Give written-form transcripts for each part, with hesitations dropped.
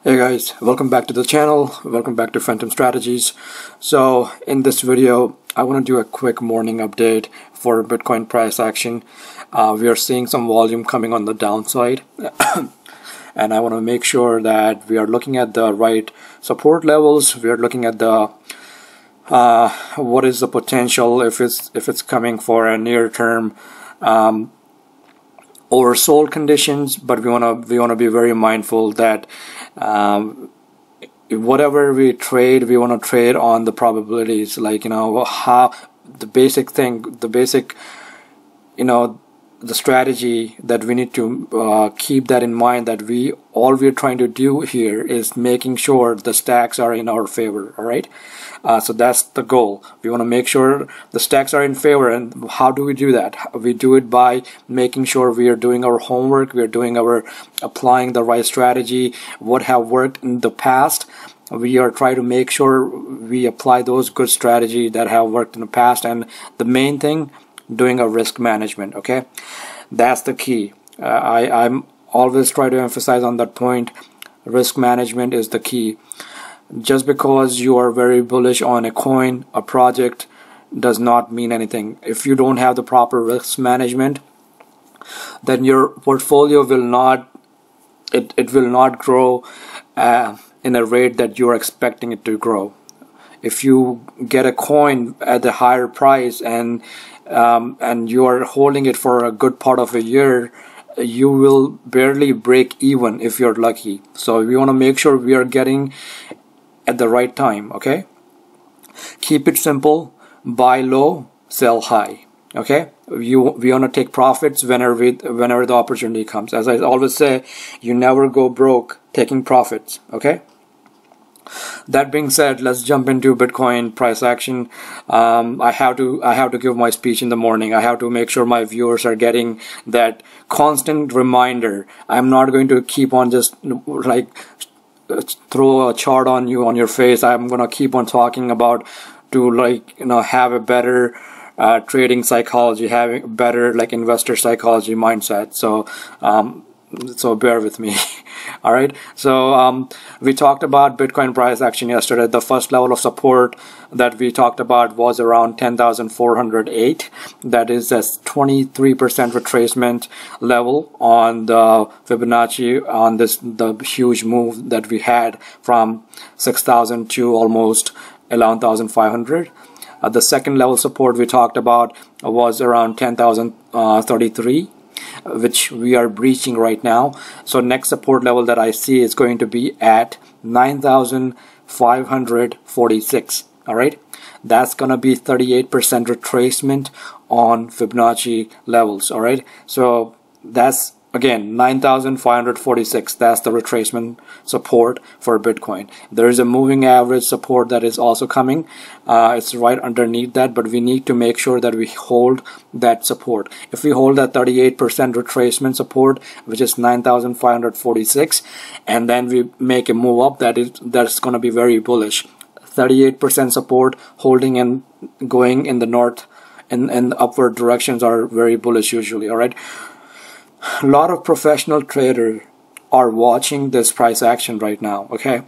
Hey guys, welcome back to the channel. Welcome back to Phantom.Strategies. So in this video, I want to do a quick morning update for Bitcoin price action. We are seeing some volume coming on the downside and I want to make sure that we are looking at the right support levels. We are looking at the what is the potential if it's coming for a near term oversold conditions, but we want to be very mindful that whatever we trade, we want to trade on the probabilities, like how the basic the strategy that we need to keep that in mind, that all we're trying to do here is making sure the stacks are in our favor. All right, so that's the goal. We want to make sure the stacks are in favor. And how do we do that? We do it by making sure we are doing our homework, we are applying the right strategy, what have worked in the past. We are trying to make sure we apply those good strategies that have worked in the past, and the main thing, doing a risk management. Okay, that's the key. I'm always try to emphasize on that point. Risk management is the key. Just because you are very bullish on a coin, a project, does not mean anything. If you don't have the proper risk management, then your portfolio will not grow in a rate that you're expecting it to grow. If you get a coin at a higher price and you are holding it for a good part of a year, you will barely break even if you're lucky. So we want to make sure we are getting at the right time. Okay, keep it simple: buy low, sell high. Okay, we want to take profits whenever the opportunity comes. As I always say, you never go broke taking profits. Okay, that being said, let's jump into Bitcoin price action. I have to give my speech in the morning. I have to make sure my viewers are getting that constant reminder. I'm not going to keep on just like throw a chart on your face. I'm gonna keep on talking about to have a better trading psychology, having better investor psychology mindset. So bear with me. All right, so we talked about Bitcoin price action yesterday. The first level of support that we talked about was around 10,408. That is a 23% retracement level on the Fibonacci on the huge move that we had from 6,000 to almost 11,500. The second level support we talked about was around 10,033. Which we are breaching right now. So next support level that I see is going to be at 9,546. All right, that's gonna be 38% retracement on Fibonacci levels. All right, so that's again 9,546. That's the retracement support for Bitcoin. There is a moving average support that is also coming. It's right underneath that, but we need to make sure that we hold that support. If we hold that 38% retracement support, which is 9,546, and then we make a move up, that's going to be very bullish. 38% support holding and going in the north and the upward directions are very bullish usually. All right. A lot of professional traders are watching this price action right now. Okay,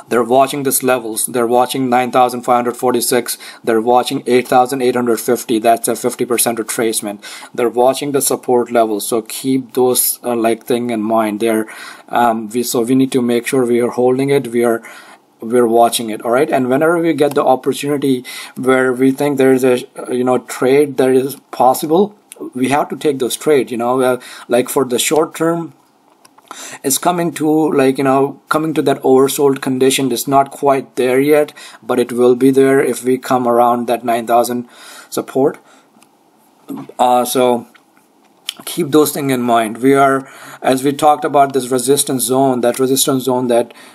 they're watching these levels. They're watching 9,546. They're watching 8,850. That's a 50% retracement. They're watching the support levels. So keep those thing in mind. There, so we need to make sure we are holding it. We're watching it. All right, and whenever we get the opportunity where we think there is a trade that is possible, we have to take those trades. Like for the short term, it's coming to coming to that oversold condition. It's not quite there yet, but it will be there if we come around that 9,000 support. So keep those things in mind. We are, as we talked about this resistance zone, that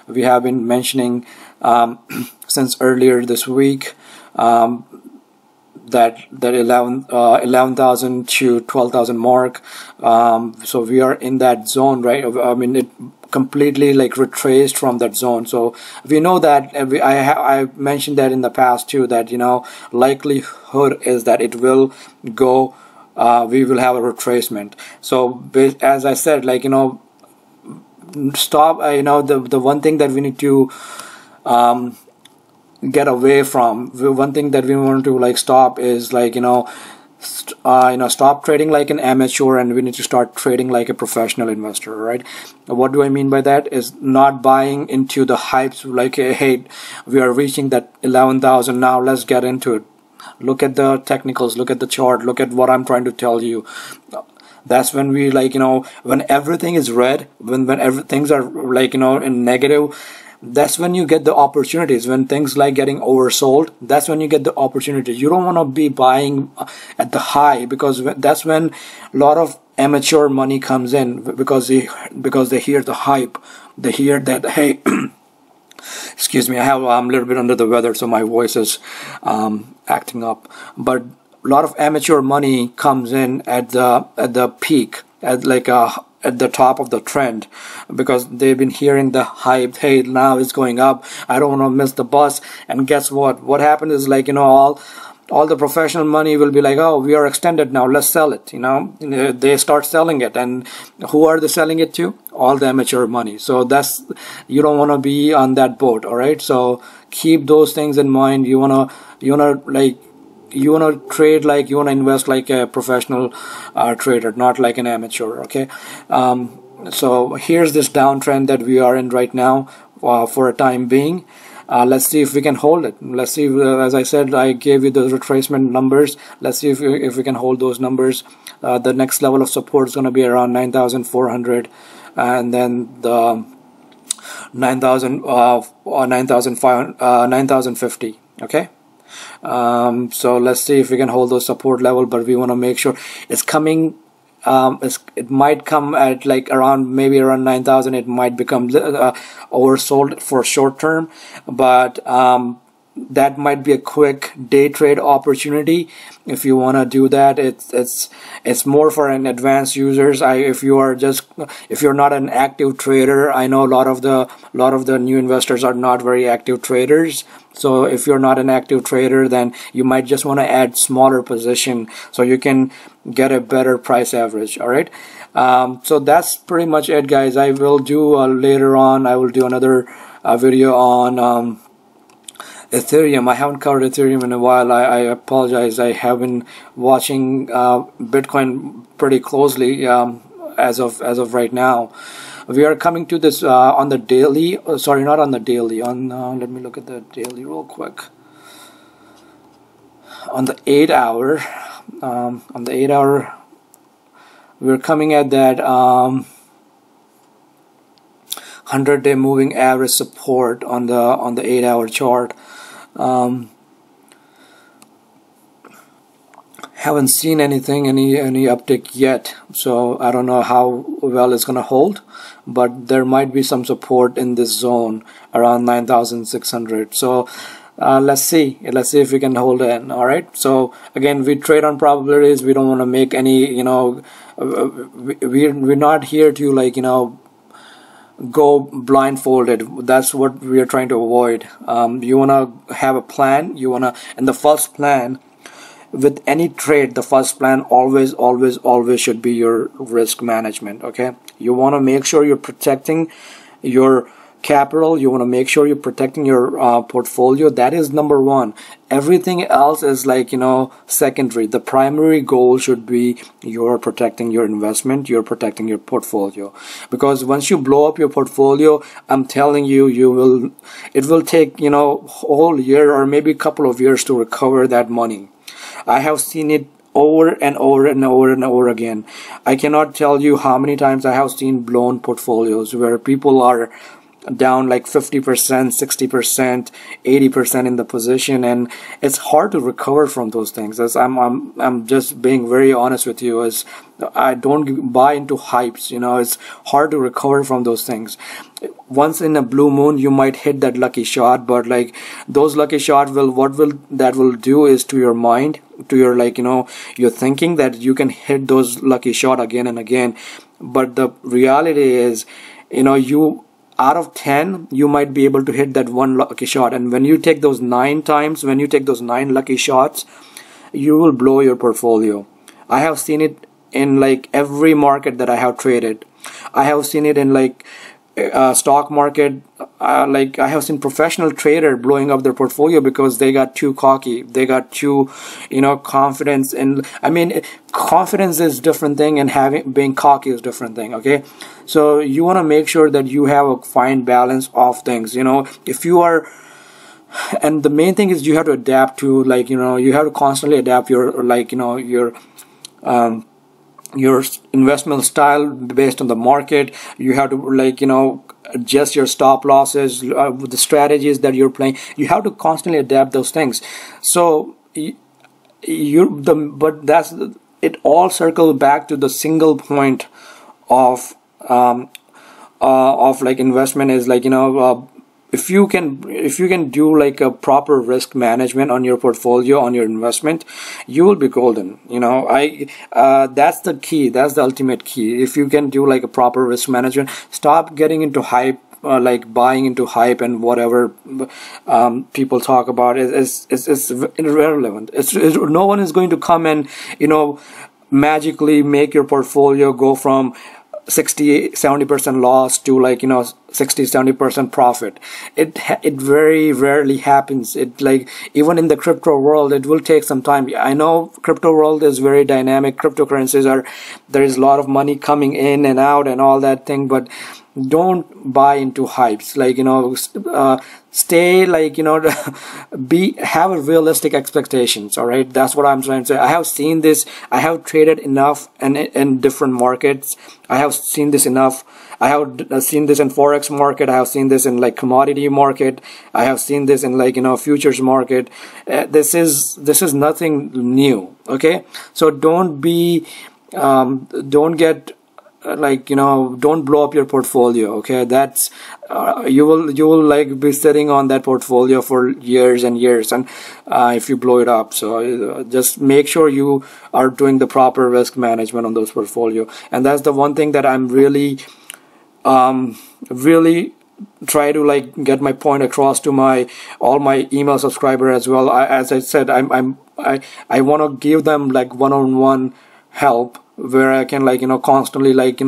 we have been mentioning since earlier this week. That 11,000 to 12,000 mark. So we are in that zone, right? I mean, it completely retraced from that zone. So we know that, I mentioned that in the past too, that likelihood is that it will go. We will have a retracement. So as I said, stop. The one thing that we need to get away from, one thing that we want to like stop is like stop trading like an amateur, and we need to start trading like a professional investor, right? What do I mean by that? Is not buying into the hypes like, hey, we are reaching that 11,000 now, let's get into it. Look at the technicals, look at the chart, look at what I'm trying to tell you. That's when we like, when everything is red, when things are like, in negative, that's when you get the opportunities. When things like getting oversold, that's when you get the opportunity. You don't want to be buying at the high, because that's when a lot of amateur money comes in, because they hear the hype. They hear that, hey, excuse me, I'm a little bit under the weather, so my voice is acting up. But a lot of amateur money comes in at the peak, at the top of the trend, because they've been hearing the hype. Hey, now it's going up, I don't want to miss the bus. And guess what happened is like, all the professional money will be like, oh, we are extended now, let's sell it. They start selling it, and who are they selling it to? All the amateur money. So you don't want to be on that boat. All right, so keep those things in mind. You want to trade like, you want to invest like a professional trader, not like an amateur. Okay, so here's this downtrend that we are in right now for a time being. Let's see if we can hold it. Let's see, as I said, I gave you the retracement numbers. Let's see if we can hold those numbers. The next level of support is going to be around 9,400, and then the 9,050. Okay. So let's see if we can hold those support level, but we want to make sure it's coming. It might come at like maybe around 9,000. It might become oversold for short term, but that might be a quick day trade opportunity. If you want to do that, it's more for an advanced users. If you're not an active trader, I know a lot of the new investors are not very active traders. So if you're not an active trader, then you might just want to add smaller position so you can get a better price average. All right. So that's pretty much it, guys. I will do later on, I will do another video on Ethereum. I haven't covered Ethereum in a while. I apologize. I have been watching Bitcoin pretty closely as of right now. We are coming to this on the daily. Sorry, not on the daily. On let me look at the daily real quick. On the 8 hour, we're coming at that 100-day moving average support on the 8 hour chart. Haven't seen any uptick yet, so I don't know how well it's gonna hold, but there might be some support in this zone around 9,600. So let's see if we can hold in. All right, so again, we trade on probabilities. We don't want to make any, we're not here to like, go blindfolded. That's what we are trying to avoid. You want to have a plan. And the first plan with any trade, the first plan always should be your risk management. Okay, you want to make sure you're protecting your capital. You want to make sure you're protecting your portfolio. That is number one. Everything else is like, secondary. The primary goal should be you're protecting your investment, you're protecting your portfolio. Because once you blow up your portfolio, I'm telling you, it will take, whole year or maybe a couple of years to recover that money. I have seen it over and over again. I cannot tell you how many times I have seen blown portfolios where people are down like 50%, 60%, 80% in the position, and it's hard to recover from those things. As I'm just being very honest with you, as I don't buy into hypes. It's hard to recover from those things. Once in a blue moon you might hit that lucky shot, but like those lucky shots what will do is to your mind, to your you're thinking that you can hit those lucky shot again and again, but the reality is, you out of 10 you might be able to hit that one lucky shot, and when you take those 9 lucky shots, you will blow your portfolio. I have seen it in like every market that I have traded. I have seen it in like stock market, like I have seen professional trader blowing up their portfolio because they got too cocky, they got too, confidence. And I mean, confidence is different thing, and being cocky is different thing. Okay, so you want to make sure that you have a fine balance of things. If you are, and the main thing is you have to adapt to, like, you have to constantly adapt your, like, your investment style based on the market. You have to, like, adjust your stop losses, with the strategies that you're playing. You have to constantly adapt those things. So but that's it. All circles back to the single point of like investment is, like, if you can do like a proper risk management on your portfolio, on your investment, you will be golden. That's the key. That's the ultimate key. If you can do like a proper risk management, stop getting into hype, like buying into hype and whatever people talk about is irrelevant. No one is going to come and magically make your portfolio go from 60-70% loss to, like, 60-70% profit. It very rarely happens. It, like, even in the crypto world, it will take some time. I know crypto world is very dynamic. Cryptocurrencies there is a lot of money coming in and out and all that thing, but don't buy into hypes. Like, stay, like, have a realistic expectations. All right, that's what I'm trying to say. I have seen this. I have traded enough in different markets. I have seen this enough. I have seen this in forex market. I have seen this in, like, commodity market. I have seen this in, like, futures market. This is nothing new. Okay, so don't get, like, don't blow up your portfolio. Okay, that's you will like be sitting on that portfolio for years and years, and if you blow it up. So just make sure you are doing the proper risk management on those portfolio. And that's the one thing that I'm really try to, like, get my point across to all my email subscriber as well. As I said, I want to give them, like, one-on-one help, where I can, like, constantly, like,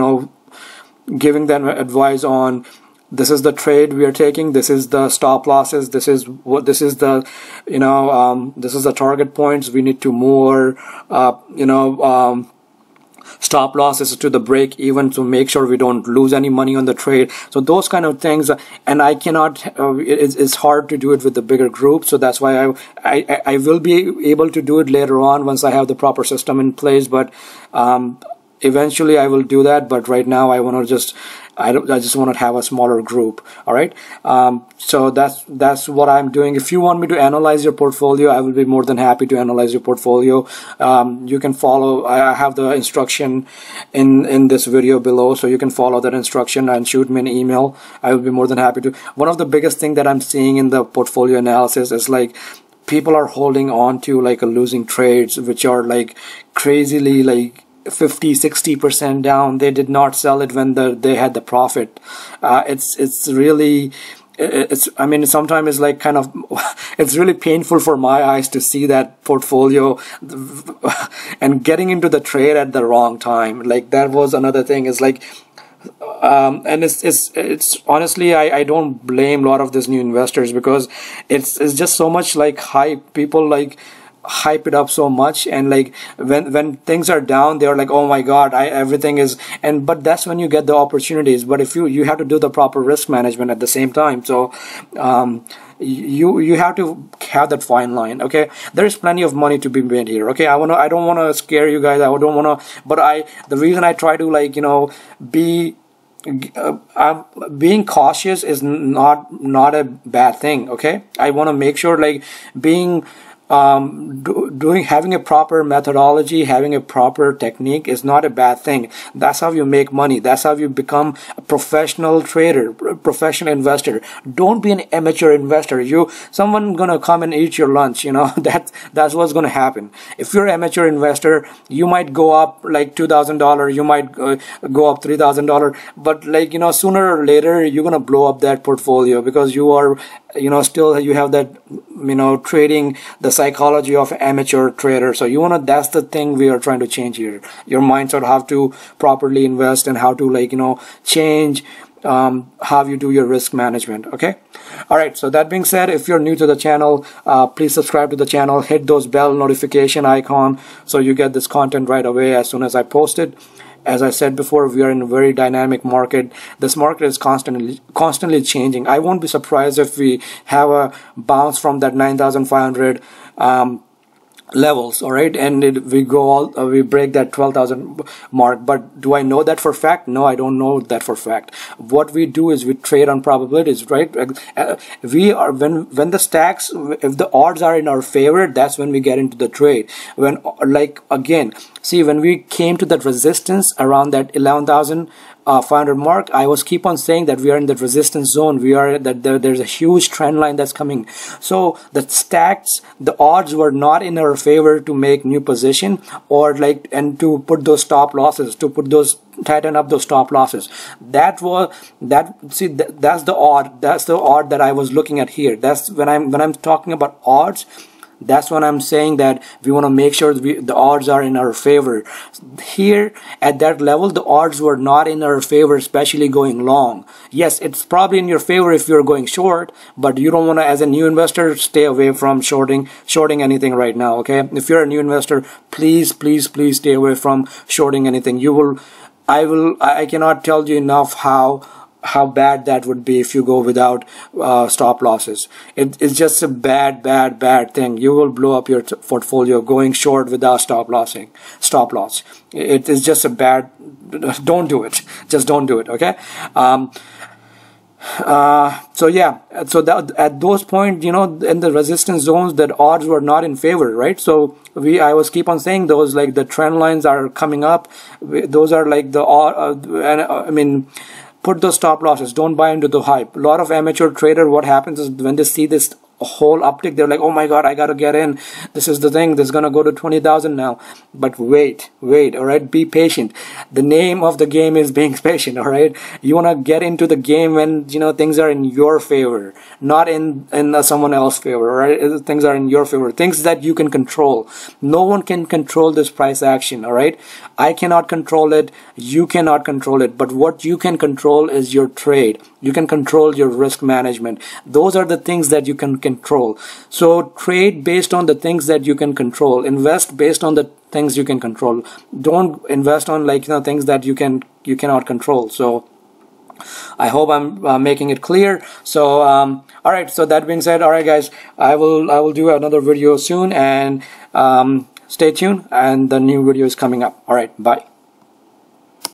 giving them advice on, this is the trade we are taking, this is the stop losses, this is the this is the target points. We need to more stop losses to the break even to make sure we don't lose any money on the trade. So those kind of things, and I cannot, it's hard to do it with the bigger group. So that's why I will be able to do it later on once I have the proper system in place. But eventually I will do that. But right now I want to just, I just want to have a smaller group. All right. So that's what I'm doing. If you want me to analyze your portfolio, I will be more than happy to analyze your portfolio. You can follow, I have the instruction in this video below, so you can follow that instruction and shoot me an email. I will be more than happy to. One of the biggest thing that I'm seeing in the portfolio analysis is, like, people are holding on to, like, a losing trades, which are, like, crazily, like, 50-60% down. They did not sell it when they had the profit. It's really, I mean, sometimes it's like kind of, it's really painful for my eyes to see that portfolio and getting into the trade at the wrong time. Like, that was another thing. It's like, and it's honestly, I don't blame a lot of these new investors, because it's just so much, like, hype. People, like, hype it up so much, and, like, when things are down, they're like, oh my god, everything is, but that's when you get the opportunities. But if you have to do the proper risk management at the same time. So you have to have that fine line. Okay, there is plenty of money to be made here. Okay, I don't want to scare you guys. I don't want to, but the reason I try to, like, be being cautious is not a bad thing. Okay, I want to make sure, like, being having a proper methodology, having a proper technique is not a bad thing. That's how you make money. That's how you become a professional trader, professional investor. Don't be an amateur investor. Someone gonna come and eat your lunch. That's what's gonna happen. If you're an amateur investor, you might go up like $2,000. You might go up $3,000. But, like, sooner or later you're gonna blow up that portfolio, because you are, still you have that, trading, the psychology of amateur trader. So that's the thing we are trying to change here. Your mindset, how to properly invest, and how to, like, change how you do your risk management. Okay. All right. So that being said, if you're new to the channel, please subscribe to the channel, hit those bell notification icon so you get this content right away as soon as I post it. As I said before, we are in a very dynamic market. This market is constantly changing. I won't be surprised if we have a bounce from that 9,500 levels, all right, and we break that 12,000 mark. But do I know that for fact? No, I don't know that for fact. What we do is we trade on probabilities, right? We are when the stacks, if the odds are in our favor, that's when we get into the trade. When, like, again, see, when we came to that resistance around that 11,500 mark, I was keep on saying that we are in the resistance zone. We are that there's a huge trend line that's coming. So the stacks, the odds were not in our favor to make new position, or like, and to put those stop losses, to put those, tighten up those stop losses. That's the odd. That's the odd that I was looking at here. That's when I'm talking about odds. That's when I'm saying that we want to make sure the odds are in our favor. Here at that level, the odds were not in our favor, especially going long. Yes, it's probably in your favor if you're going short, but you don't want to, as a new investor, stay away from shorting anything right now. Okay, if you're a new investor, please stay away from shorting anything. I cannot tell you enough how bad that would be if you go without stop losses. It's just a bad thing. You will blow up your portfolio going short without stop loss. It is just a bad. Don't do it. Just don't do it. Okay. So yeah, so that at those points, you know, in the resistance zones, that odds were not in favor, right? So I was keep on saying those, like, the trend lines are coming up. Those are like the I mean, put those stop losses. Don't buy into the hype. A lot of amateur trader, what happens is when they see this whole uptick, they're like, oh my god, I gotta get in. This is the thing. This is gonna go to 20,000 now. But wait, all right? Be patient. The name of the game is being patient, all right? You wanna get into the game when, you know, things are in your favor, not in someone else's favor, all right? Things are in your favor. Things that you can control. No one can control this price action, all right? I cannot control it. You cannot control it. But what you can control is your trade. You can control your risk management. Those are the things that you can control. So trade based on the things that you can control. Invest based on the things you can control. Don't invest on, like, you know, things that you cannot control. So I hope I'm making it clear. So all right, so that being said, all right guys, I will do another video soon, and stay tuned, and the new video is coming up. All right, bye.